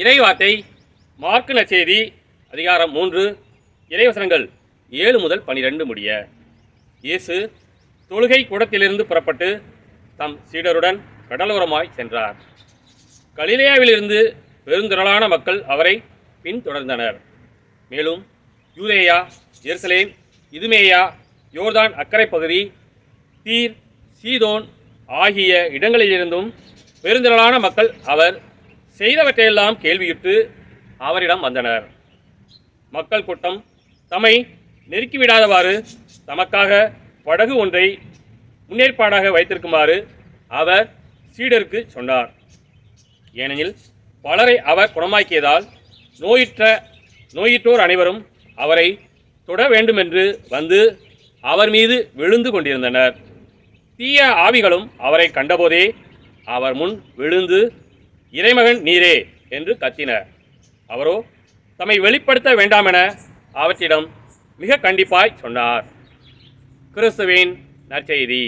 இறைவார்த்தை மார்க்கு நற்செய்தி அதிகாரம் 3 இறைவசனங்கள் 7 முதல் 12 முடிய. இயேசு தொழுகை கூடத்திலிருந்து புறப்பட்டு தம் சீடருடன் கடலோரமாய் சென்றார். கலிலேயாவிலிருந்து பெருந்திரளான மக்கள் அவரை பின்தொடர்ந்தனர். மேலும் யூதேயா, எருசலேம், இதுமேயா, யோர்தான் அக்கரை பகுதி, தீர், சீதோன் ஆகிய இடங்களிலிருந்தும் பெருந்திரளான மக்கள் அவர் செய்தவற்றையெல்லாம் கேள்வியுற்று அவரிடம் வந்தனர். மக்கள் கூட்டம் தம்மை நெருக்கிவிடாதவாறு தமக்காக படகு ஒன்றை முன்னேற்பாடாக வைத்திருக்குமாறு அவர் சீடருக்கு சொன்னார். ஏனெனில் பலரை அவர் குணமாக்கியதால் நோயிற்றோர் அனைவரும் அவரை தொட வேண்டுமென்று வந்து அவர் மீது விழுந்து கொண்டிருந்தனர். தீய ஆவிகளும் அவரை கண்டபோதே அவர் முன் விழுந்து, இறைமகன் நீரே என்று கத்தினர். அவரோ தம்மை வெளிப்படுத்த வேண்டாமென அவற்றிடம் மிக கண்டிப்பாய் சொன்னார். கிறிஸ்துவின் நற்செய்தி.